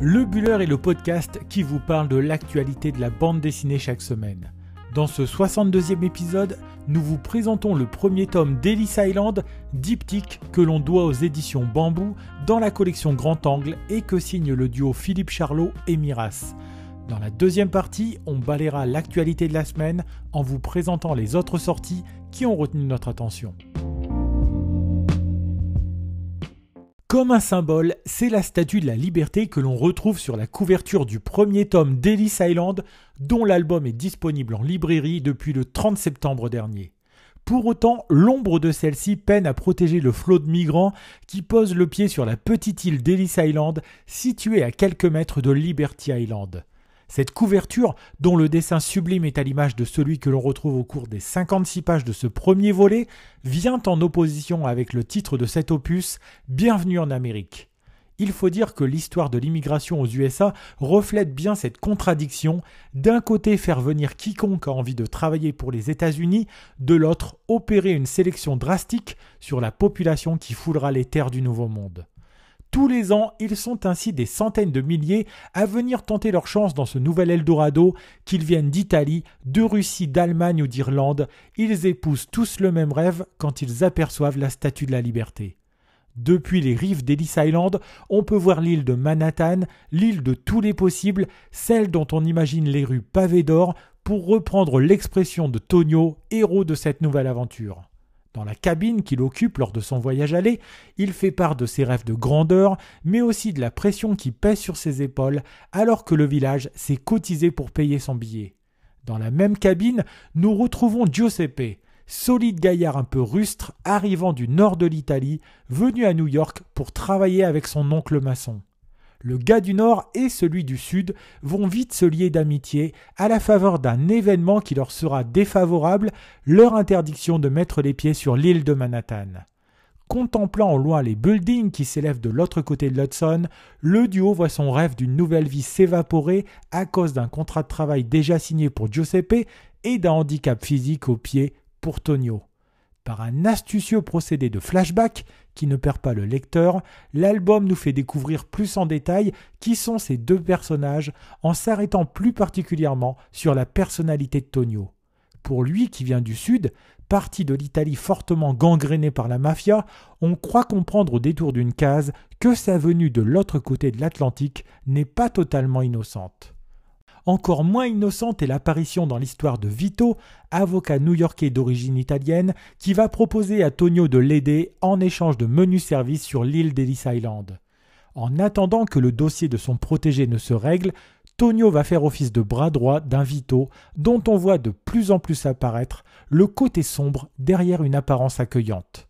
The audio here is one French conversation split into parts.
Le Buller est le podcast qui vous parle de l'actualité de la bande dessinée chaque semaine. Dans ce 62e épisode, nous vous présentons le premier tome d'Ellis Island, diptyque que l'on doit aux éditions Bambou dans la collection Grand Angle et que signe le duo Philippe Charlot et Miras. Dans la deuxième partie, on balayera l'actualité de la semaine en vous présentant les autres sorties qui ont retenu notre attention. Comme un symbole, c'est la statue de la liberté que l'on retrouve sur la couverture du premier tome d'Ellis Island, dont l'album est disponible en librairie depuis le 30 septembre dernier. Pour autant, l'ombre de celle-ci peine à protéger le flot de migrants qui posent le pied sur la petite île d'Ellis Island, située à quelques mètres de Liberty Island. Cette couverture, dont le dessin sublime est à l'image de celui que l'on retrouve au cours des 56 pages de ce premier volet, vient en opposition avec le titre de cet opus, Bienvenue en Amérique. Il faut dire que l'histoire de l'immigration aux USA reflète bien cette contradiction, d'un côté faire venir quiconque a envie de travailler pour les États-Unis, de l'autre opérer une sélection drastique sur la population qui foulera les terres du Nouveau Monde. Tous les ans, ils sont ainsi des centaines de milliers à venir tenter leur chance dans ce nouvel Eldorado, qu'ils viennent d'Italie, de Russie, d'Allemagne ou d'Irlande, ils épousent tous le même rêve quand ils aperçoivent la Statue de la Liberté. Depuis les rives d'Ellis Island, on peut voir l'île de Manhattan, l'île de tous les possibles, celle dont on imagine les rues pavées d'or, pour reprendre l'expression de Tonio, héros de cette nouvelle aventure. Dans la cabine qu'il occupe lors de son voyage aller, il fait part de ses rêves de grandeur, mais aussi de la pression qui pèse sur ses épaules, alors que le village s'est cotisé pour payer son billet. Dans la même cabine, nous retrouvons Giuseppe, solide gaillard un peu rustre, arrivant du nord de l'Italie, venu à New York pour travailler avec son oncle maçon. Le gars du Nord et celui du Sud vont vite se lier d'amitié à la faveur d'un événement qui leur sera défavorable, leur interdiction de mettre les pieds sur l'île de Manhattan. Contemplant au loin les buildings qui s'élèvent de l'autre côté de l'Hudson, le duo voit son rêve d'une nouvelle vie s'évaporer à cause d'un contrat de travail déjà signé pour Giuseppe et d'un handicap physique au pied pour Tonio. Par un astucieux procédé de flashback qui ne perd pas le lecteur, l'album nous fait découvrir plus en détail qui sont ces deux personnages en s'arrêtant plus particulièrement sur la personnalité de Tonio. Pour lui qui vient du Sud, parti de l'Italie fortement gangrénée par la mafia, on croit comprendre au détour d'une case que sa venue de l'autre côté de l'Atlantique n'est pas totalement innocente. Encore moins innocente est l'apparition dans l'histoire de Vito, avocat new-yorkais d'origine italienne, qui va proposer à Tonio de l'aider en échange de menus services sur l'île d'Ellis Island. En attendant que le dossier de son protégé ne se règle, Tonio va faire office de bras droit d'un Vito dont on voit de plus en plus apparaître le côté sombre derrière une apparence accueillante.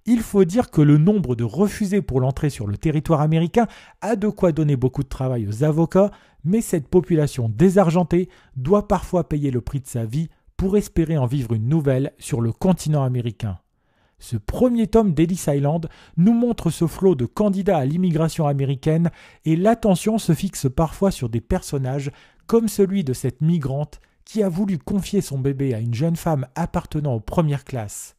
Il faut dire que le nombre de refusés pour l'entrée sur le territoire américain a de quoi donner beaucoup de travail aux avocats, mais cette population désargentée doit parfois payer le prix de sa vie pour espérer en vivre une nouvelle sur le continent américain. Ce premier tome d'Ellis Island nous montre ce flot de candidats à l'immigration américaine et l'attention se fixe parfois sur des personnages comme celui de cette migrante qui a voulu confier son bébé à une jeune femme appartenant aux premières classes.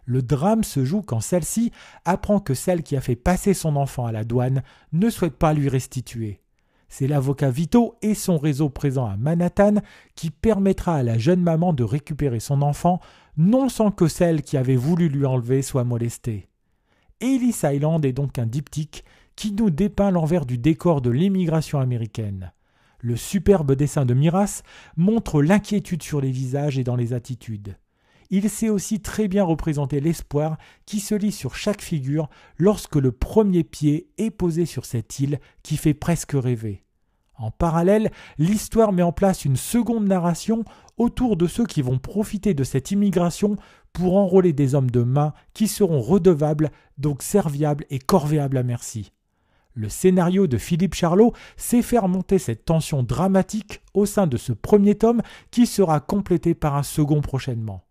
Le drame se joue quand celle-ci apprend que celle qui a fait passer son enfant à la douane ne souhaite pas lui restituer. C'est l'avocat Vito et son réseau présent à Manhattan qui permettra à la jeune maman de récupérer son enfant, non sans que celle qui avait voulu lui enlever soit molestée. Ellis Island est donc un diptyque qui nous dépeint l'envers du décor de l'immigration américaine. Le superbe dessin de Miras montre l'inquiétude sur les visages et dans les attitudes. Il sait aussi très bien représenter l'espoir qui se lit sur chaque figure lorsque le premier pied est posé sur cette île qui fait presque rêver. En parallèle, l'histoire met en place une seconde narration autour de ceux qui vont profiter de cette immigration pour enrôler des hommes de main qui seront redevables, donc serviables et corvéables à merci. Le scénario de Philippe Charlot sait faire monter cette tension dramatique au sein de ce premier tome qui sera complété par un second prochainement.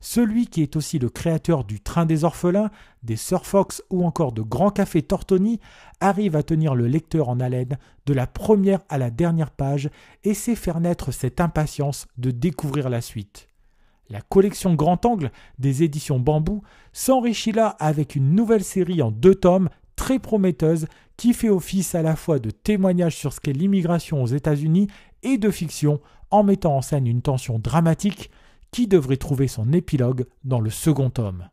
Celui qui est aussi le créateur du Train des Orphelins, des Sir Fox ou encore de Grand Café Tortoni arrive à tenir le lecteur en haleine de la première à la dernière page et sait faire naître cette impatience de découvrir la suite. La collection Grand Angle des éditions Bambou s'enrichit là avec une nouvelle série en 2 tomes très prometteuse qui fait office à la fois de témoignage sur ce qu'est l'immigration aux États-Unis et de fiction en mettant en scène une tension dramatique qui devrait trouver son épilogue dans le second tome.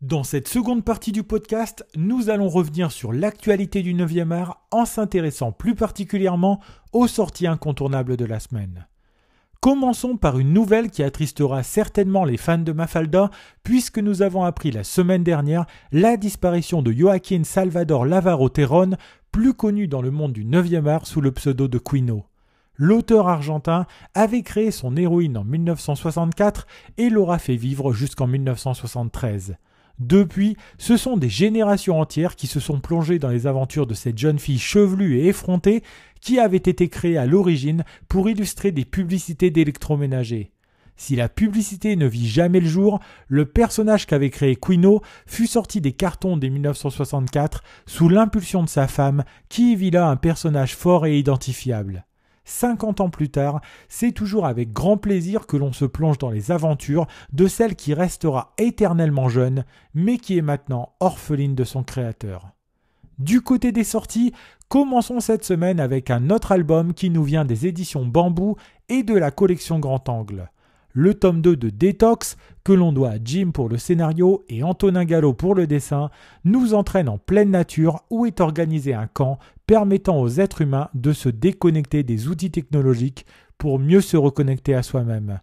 Dans cette seconde partie du podcast, nous allons revenir sur l'actualité du 9e art en s'intéressant plus particulièrement aux sorties incontournables de la semaine. Commençons par une nouvelle qui attristera certainement les fans de Mafalda puisque nous avons appris la semaine dernière la disparition de Joaquín Salvador Lávaro Terrón, plus connu dans le monde du 9e art sous le pseudo de Quino. L'auteur argentin avait créé son héroïne en 1964 et l'aura fait vivre jusqu'en 1973. Depuis, ce sont des générations entières qui se sont plongées dans les aventures de cette jeune fille chevelue et effrontée qui avait été créée à l'origine pour illustrer des publicités d'électroménager. Si la publicité ne vit jamais le jour, le personnage qu'avait créé Quino fut sorti des cartons dès 1964 sous l'impulsion de sa femme qui y vit là un personnage fort et identifiable. 50 ans plus tard, c'est toujours avec grand plaisir que l'on se plonge dans les aventures de celle qui restera éternellement jeune, mais qui est maintenant orpheline de son créateur. Du côté des sorties, commençons cette semaine avec un autre album qui nous vient des éditions Bambou et de la collection Grand Angle. Le tome 2 de Détox, que l'on doit à Jim pour le scénario et Antonin Gallo pour le dessin, nous entraîne en pleine nature où est organisé un camp permettant aux êtres humains de se déconnecter des outils technologiques pour mieux se reconnecter à soi-même.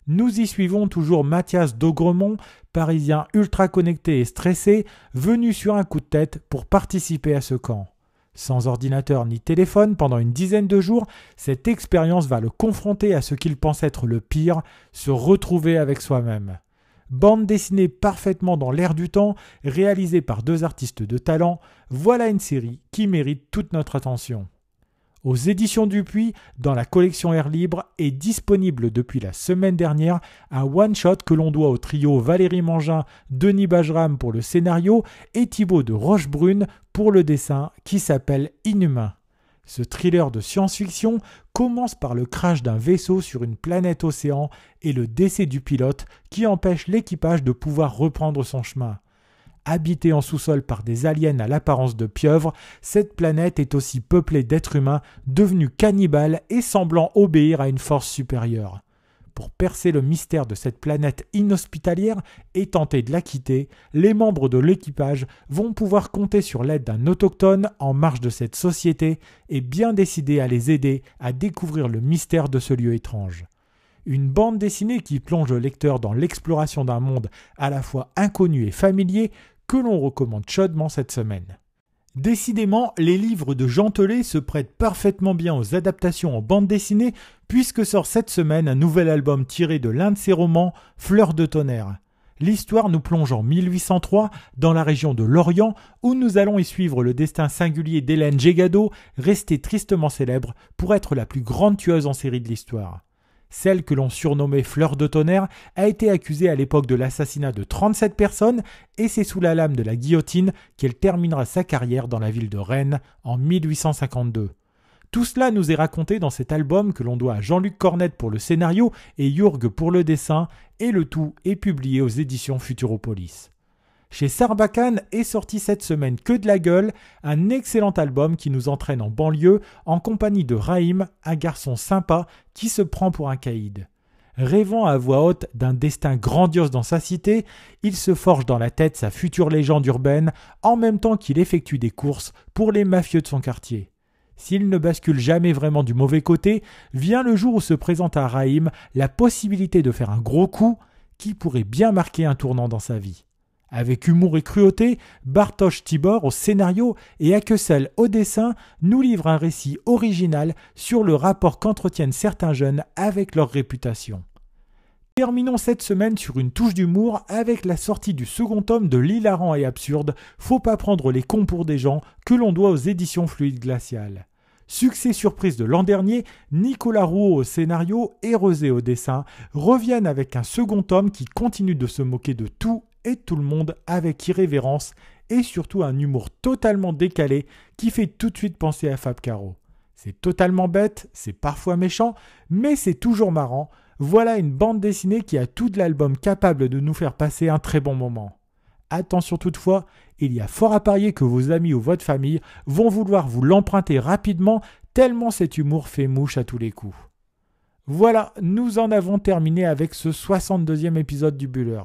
Nous y suivons toujours Mathias d'Augremont, parisien ultra connecté et stressé, venu sur un coup de tête pour participer à ce camp. Sans ordinateur ni téléphone pendant une dizaine de jours, cette expérience va le confronter à ce qu'il pense être le pire, se retrouver avec soi-même. Bande dessinée parfaitement dans l'air du temps, réalisée par deux artistes de talent, voilà une série qui mérite toute notre attention. Aux éditions Dupuis, dans la collection Air Libre, est disponible depuis la semaine dernière un one-shot que l'on doit au trio Valérie Mangin, Denis Bajram pour le scénario et Thibaut de Rochebrune pour le dessin qui s'appelle Inhumain. Ce thriller de science-fiction commence par le crash d'un vaisseau sur une planète océan et le décès du pilote qui empêche l'équipage de pouvoir reprendre son chemin. Habitée en sous-sol par des aliens à l'apparence de pieuvres, cette planète est aussi peuplée d'êtres humains devenus cannibales et semblant obéir à une force supérieure. Pour percer le mystère de cette planète inhospitalière et tenter de la quitter, les membres de l'équipage vont pouvoir compter sur l'aide d'un autochtone en marge de cette société et bien décidé à les aider à découvrir le mystère de ce lieu étrange. Une bande dessinée qui plonge le lecteur dans l'exploration d'un monde à la fois inconnu et familier que l'on recommande chaudement cette semaine. Décidément, les livres de Jean Telet se prêtent parfaitement bien aux adaptations en bande dessinée puisque sort cette semaine un nouvel album tiré de l'un de ses romans, Fleurs de tonnerre. L'histoire nous plonge en 1803 dans la région de Lorient où nous allons y suivre le destin singulier d'Hélène Gégado, restée tristement célèbre pour être la plus grande tueuse en série de l'histoire. Celle que l'on surnommait Fleur de tonnerre a été accusée à l'époque de l'assassinat de 37 personnes et c'est sous la lame de la guillotine qu'elle terminera sa carrière dans la ville de Rennes en 1852. Tout cela nous est raconté dans cet album que l'on doit à Jean-Luc Cornette pour le scénario et Jurg pour le dessin et le tout est publié aux éditions Futuropolis. Chez Sarbacane est sorti cette semaine Que de la gueule, un excellent album qui nous entraîne en banlieue en compagnie de Raïm, un garçon sympa qui se prend pour un caïd. Rêvant à voix haute d'un destin grandiose dans sa cité, il se forge dans la tête sa future légende urbaine en même temps qu'il effectue des courses pour les mafieux de son quartier. S'il ne bascule jamais vraiment du mauvais côté, vient le jour où se présente à Raïm la possibilité de faire un gros coup qui pourrait bien marquer un tournant dans sa vie. Avec humour et cruauté, Bartosz Tibor au scénario et Akesel au dessin nous livre un récit original sur le rapport qu'entretiennent certains jeunes avec leur réputation. Terminons cette semaine sur une touche d'humour avec la sortie du second tome de l'hilarant et absurde Faut pas prendre les cons pour des gens que l'on doit aux éditions Fluide Glacial. Succès surprise de l'an dernier, Nicolas Rouault au scénario et Rosé au dessin reviennent avec un second tome qui continue de se moquer de tout et tout le monde avec irrévérence et surtout un humour totalement décalé qui fait tout de suite penser à Fab Caro. C'est totalement bête, c'est parfois méchant, mais c'est toujours marrant. Voilà une bande dessinée qui a tout de l'album capable de nous faire passer un très bon moment. Attention toutefois, il y a fort à parier que vos amis ou votre famille vont vouloir vous l'emprunter rapidement tellement cet humour fait mouche à tous les coups. Voilà, nous en avons terminé avec ce 62e épisode du Buller.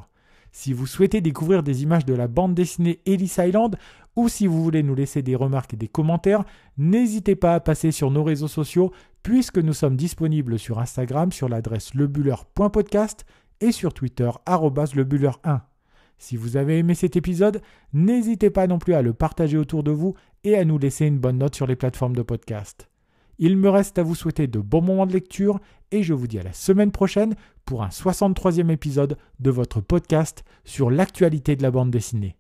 Si vous souhaitez découvrir des images de la bande dessinée Ellis Island ou si vous voulez nous laisser des remarques et des commentaires, n'hésitez pas à passer sur nos réseaux sociaux puisque nous sommes disponibles sur Instagram sur l'adresse lebuller.podcast et sur Twitter @lebuller1. Si vous avez aimé cet épisode, n'hésitez pas non plus à le partager autour de vous et à nous laisser une bonne note sur les plateformes de podcast. Il me reste à vous souhaiter de bons moments de lecture et je vous dis à la semaine prochaine pour un 63e épisode de votre podcast sur l'actualité de la bande dessinée.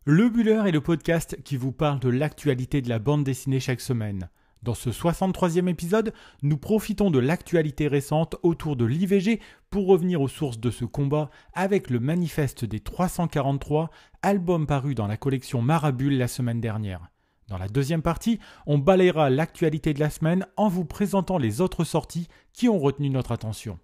Le Buller est le podcast qui vous parle de l'actualité de la bande dessinée chaque semaine. Dans ce 63e épisode, nous profitons de l'actualité récente autour de l'IVG pour revenir aux sources de ce combat avec le Manifeste des 343, album paru dans la collection Marabule la semaine dernière. Dans la deuxième partie, on balayera l'actualité de la semaine en vous présentant les autres sorties qui ont retenu notre attention.